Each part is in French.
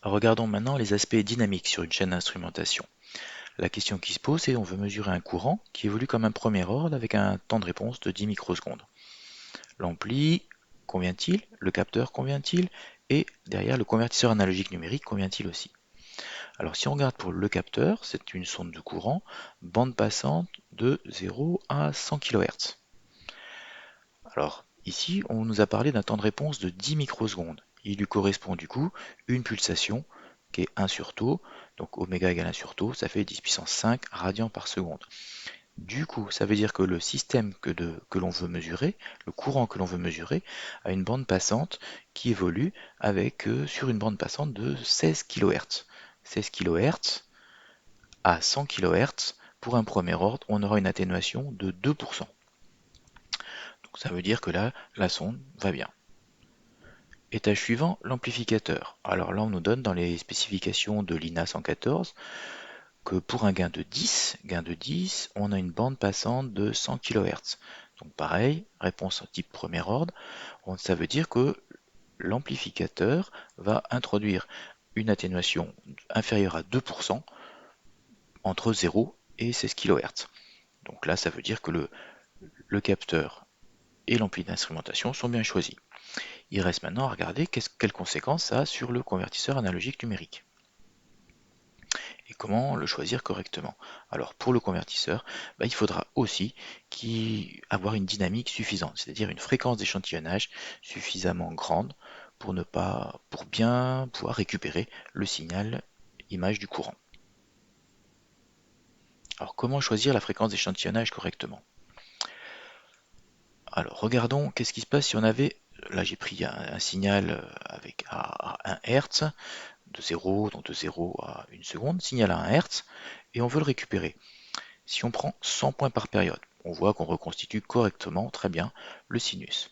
Regardons maintenant les aspects dynamiques sur une chaîne d'instrumentation. La question qui se pose, c'est on veut mesurer un courant qui évolue comme un premier ordre avec un temps de réponse de 10 microsecondes. L'ampli convient-il? Le capteur convient-il? Et derrière, le convertisseur analogique numérique convient-il aussi? Alors si on regarde pour le capteur, c'est une sonde de courant, bande passante de 0 à 100 kHz. Alors ici, on nous a parlé d'un temps de réponse de 10 microsecondes. Il lui correspond du coup une pulsation qui est 1 sur tau, donc oméga égale 1 sur tau, ça fait 10 puissance 5 radians par seconde. Du coup, ça veut dire que le système que l'on veut mesurer, le courant que l'on veut mesurer, a une bande passante qui évolue sur une bande passante de 16 kHz. 16 kHz à 100 kHz, pour un premier ordre, on aura une atténuation de 2%. Donc ça veut dire que là, la sonde va bien. Étage suivant, l'amplificateur. Alors là, on nous donne dans les spécifications de l'INA 114 que pour un gain de 10, on a une bande passante de 100 kHz. Donc pareil, réponse type premier ordre, ça veut dire que l'amplificateur va introduire une atténuation inférieure à 2% entre 0 et 16 kHz. Donc là, ça veut dire que le capteur et l'ampli d'instrumentation sont bien choisis. Il reste maintenant à regarder quelles conséquences ça a sur le convertisseur analogique numérique. Et comment le choisir correctement. Alors pour le convertisseur, il faudra aussi avoir une dynamique suffisante, c'est-à-dire une fréquence d'échantillonnage suffisamment grande pour bien pouvoir récupérer le signal image du courant. Alors comment choisir la fréquence d'échantillonnage correctement? Alors regardons qu'est-ce qui se passe si on avait, là j'ai pris un signal avec à 1 Hz, de 0, donc de 0 à 1 seconde, signal à 1 Hz, et on veut le récupérer. Si on prend 100 points par période, on voit qu'on reconstitue correctement, très bien, le sinus.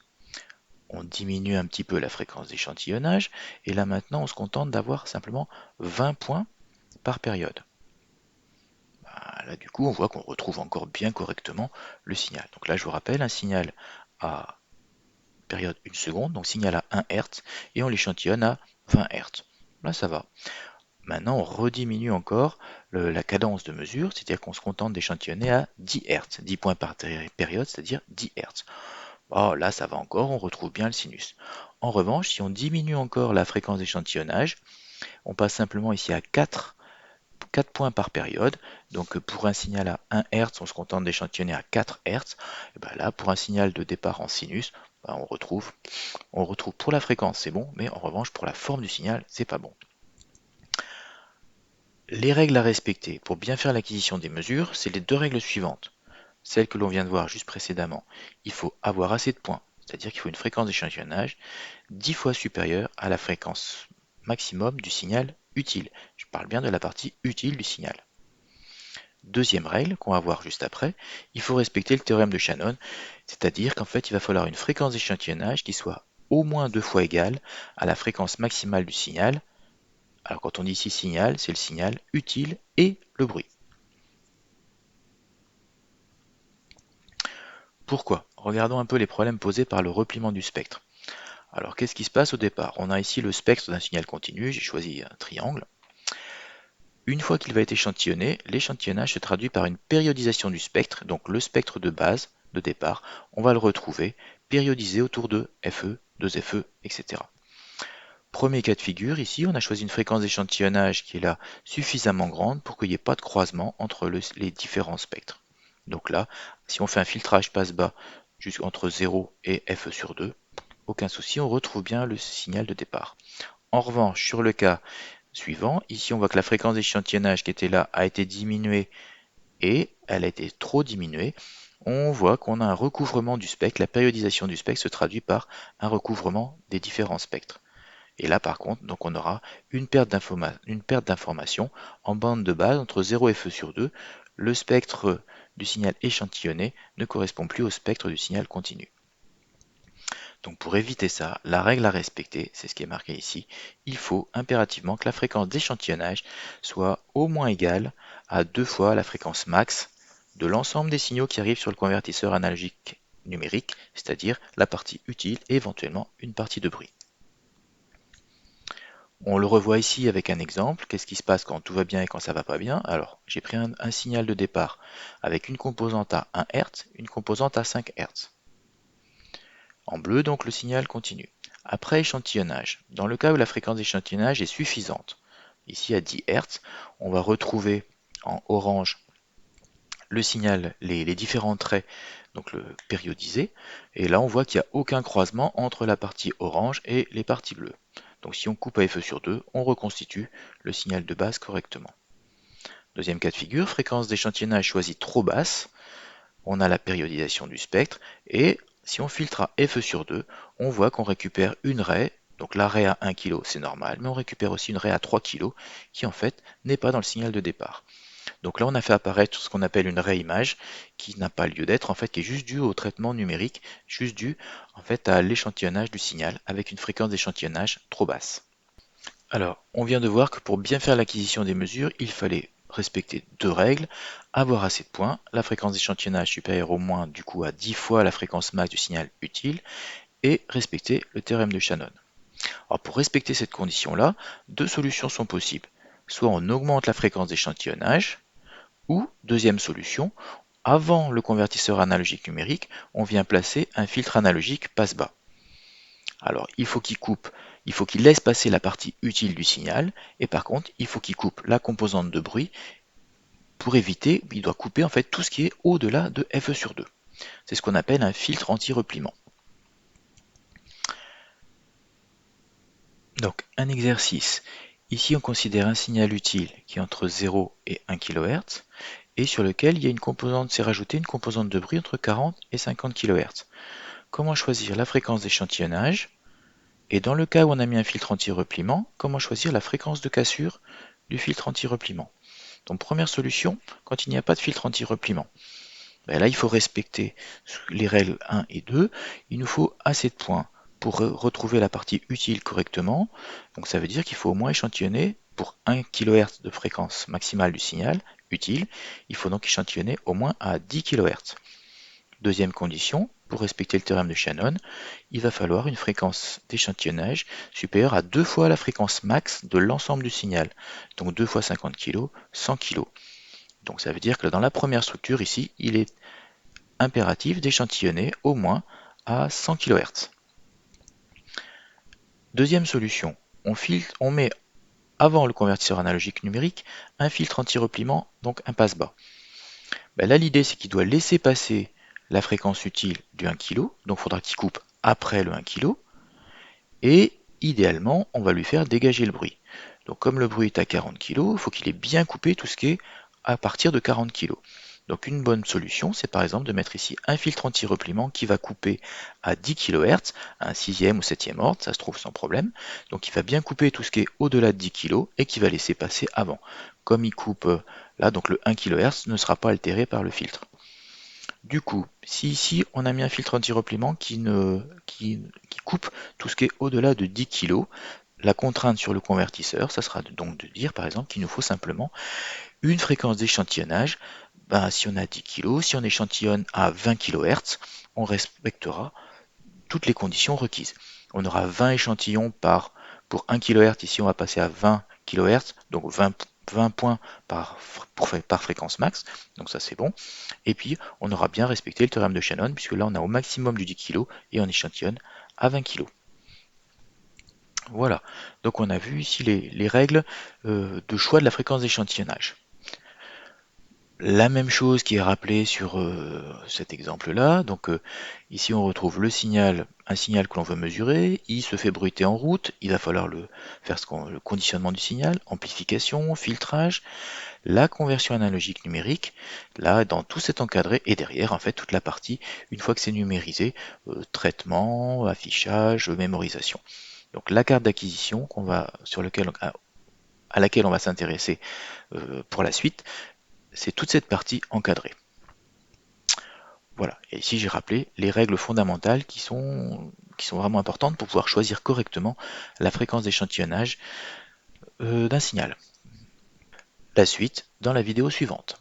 On diminue un petit peu la fréquence d'échantillonnage, et là maintenant on se contente d'avoir simplement 20 points par période. Là du coup on voit qu'on retrouve encore bien correctement le signal. Donc là je vous rappelle, un signal à période 1 seconde, donc signal à 1 Hz, et on l'échantillonne à 20 Hz. Là ça va. Maintenant, on rediminue encore la cadence de mesure, c'est-à-dire qu'on se contente d'échantillonner à 10 Hz, 10 points par période, c'est-à-dire 10 Hz. Oh, là, ça va encore, on retrouve bien le sinus. En revanche, si on diminue encore la fréquence d'échantillonnage, on passe simplement ici à 4 points par période. Donc pour un signal à 1 Hz, on se contente d'échantillonner à 4 Hz. Et bien là, pour un signal de départ en sinus, on retrouve pour la fréquence, c'est bon, mais en revanche, pour la forme du signal, c'est pas bon. Les règles à respecter pour bien faire l'acquisition des mesures, c'est les deux règles suivantes. Celle que l'on vient de voir juste précédemment. Il faut avoir assez de points, c'est-à-dire qu'il faut une fréquence d'échantillonnage 10 fois supérieure à la fréquence maximum du signal utile. Je parle bien de la partie utile du signal. Deuxième règle qu'on va voir juste après, il faut respecter le théorème de Shannon, c'est-à-dire qu'en fait il va falloir une fréquence d'échantillonnage qui soit au moins 2 fois égale à la fréquence maximale du signal. Alors quand on dit ici signal, c'est le signal utile et le bruit. Pourquoi? Regardons un peu les problèmes posés par le repliement du spectre. Alors qu'est-ce qui se passe au départ? On a ici le spectre d'un signal continu, j'ai choisi un triangle. Une fois qu'il va être échantillonné, l'échantillonnage se traduit par une périodisation du spectre, donc le spectre de base, de départ, on va le retrouver périodisé autour de FE, 2FE, etc. Premier cas de figure, ici on a choisi une fréquence d'échantillonnage qui est là suffisamment grande pour qu'il n'y ait pas de croisement entre les différents spectres. Donc là, si on fait un filtrage passe-bas jusqu'entre 0 et FE sur 2, aucun souci, on retrouve bien le signal de départ. En revanche, sur le cas suivant, ici on voit que la fréquence d'échantillonnage qui était là a été diminuée et elle a été trop diminuée. On voit qu'on a un recouvrement du spectre, la périodisation du spectre se traduit par un recouvrement des différents spectres. Et là par contre, donc on aura une perte d'information en bande de base entre 0 et feu sur 2. Le spectre du signal échantillonné ne correspond plus au spectre du signal continu. Donc pour éviter ça, la règle à respecter, c'est ce qui est marqué ici, il faut impérativement que la fréquence d'échantillonnage soit au moins égale à 2 fois la fréquence max de l'ensemble des signaux qui arrivent sur le convertisseur analogique numérique, c'est-à-dire la partie utile et éventuellement une partie de bruit. On le revoit ici avec un exemple. Qu'est-ce qui se passe quand tout va bien et quand ça va pas bien? Alors, j'ai pris un signal de départ avec une composante à 1 Hz, une composante à 5 Hz. En bleu, donc, le signal continue. Après échantillonnage, dans le cas où la fréquence d'échantillonnage est suffisante, ici à 10 Hz, on va retrouver en orange le signal, les différents traits, donc le périodisé, et là on voit qu'il n'y a aucun croisement entre la partie orange et les parties bleues. Donc si on coupe à FE sur 2, on reconstitue le signal de base correctement. Deuxième cas de figure, fréquence d'échantillonnage choisie trop basse, on a la périodisation du spectre, et si on filtre à FE sur 2, on voit qu'on récupère une raie, donc la raie à 1 kg c'est normal, mais on récupère aussi une raie à 3 kg qui en fait n'est pas dans le signal de départ. Donc là, on a fait apparaître ce qu'on appelle une réimage qui n'a pas lieu d'être, en fait, qui est juste due au traitement numérique, juste due en fait à l'échantillonnage du signal avec une fréquence d'échantillonnage trop basse. Alors, on vient de voir que pour bien faire l'acquisition des mesures, il fallait respecter deux règles, avoir assez de points, la fréquence d'échantillonnage supérieure au moins du coup à 10 fois la fréquence max du signal utile, et respecter le théorème de Shannon. Alors pour respecter cette condition-là, deux solutions sont possibles. Soit on augmente la fréquence d'échantillonnage, ou, deuxième solution, avant le convertisseur analogique numérique, on vient placer un filtre analogique passe-bas. Alors, il faut qu'il laisse passer la partie utile du signal, et par contre, il faut qu'il coupe la composante de bruit pour éviter, il doit couper en fait tout ce qui est au-delà de FE sur 2. C'est ce qu'on appelle un filtre anti-repliement. Donc, un exercice. Ici, on considère un signal utile qui est entre 0 et 1 kHz, et sur lequel il y a une composante, c'est rajouté une composante de bruit entre 40 et 50 kHz. Comment choisir la fréquence d'échantillonnage? Et dans le cas où on a mis un filtre anti-repliement, comment choisir la fréquence de cassure du filtre anti-repliement? Donc première solution, quand il n'y a pas de filtre anti-repliement, ben là il faut respecter les règles 1 et 2, il nous faut assez de points pour retrouver la partie utile correctement, donc ça veut dire qu'il faut au moins échantillonner pour 1 kHz de fréquence maximale du signal utile, il faut donc échantillonner au moins à 10 kHz. Deuxième condition, pour respecter le théorème de Shannon, il va falloir une fréquence d'échantillonnage supérieure à 2 fois la fréquence max de l'ensemble du signal. Donc 2 fois 50 kg, 100 kg. Donc ça veut dire que dans la première structure ici, il est impératif d'échantillonner au moins à 100 kHz. Deuxième solution, on met avant le convertisseur analogique numérique un filtre anti-repliement, donc un passe-bas. Là l'idée c'est qu'il doit laisser passer la fréquence utile du 1 kg, donc il faudra qu'il coupe après le 1 kg, et idéalement on va lui faire dégager le bruit. Donc comme le bruit est à 40 kg, il faut qu'il ait bien coupé tout ce qui est à partir de 40 kg. Donc une bonne solution, c'est par exemple de mettre ici un filtre anti-repliement qui va couper à 10 kHz, un sixième ou septième ordre, ça se trouve sans problème. Donc il va bien couper tout ce qui est au-delà de 10 kg et qui va laisser passer avant. Comme il coupe là, donc le 1 kHz ne sera pas altéré par le filtre. Du coup, si ici on a mis un filtre anti-repliement qui coupe tout ce qui est au-delà de 10 kg, la contrainte sur le convertisseur, ça sera donc de dire par exemple qu'il nous faut simplement une fréquence d'échantillonnage. Si on a 10 kg, si on échantillonne à 20 kHz, on respectera toutes les conditions requises. On aura 20 échantillons pour 1 kHz, ici on va passer à 20 kHz, donc 20 points par fréquence max, donc ça c'est bon. Et puis on aura bien respecté le théorème de Shannon, puisque là on a au maximum du 10 kg et on échantillonne à 20 kg. Voilà, donc on a vu ici les règles de choix de la fréquence d'échantillonnage. La même chose qui est rappelée sur cet exemple-là. Donc ici on retrouve un signal que l'on veut mesurer, il se fait bruiter en route, il va falloir faire le conditionnement du signal, amplification, filtrage, la conversion analogique numérique. Là, dans tout cet encadré, et derrière en fait toute la partie, une fois que c'est numérisé, traitement, affichage, mémorisation. Donc la carte d'acquisition à laquelle on va s'intéresser pour la suite, c'est toute cette partie encadrée. Voilà, et ici j'ai rappelé les règles fondamentales qui sont vraiment importantes pour pouvoir choisir correctement la fréquence d'échantillonnage d'un signal. La suite dans la vidéo suivante.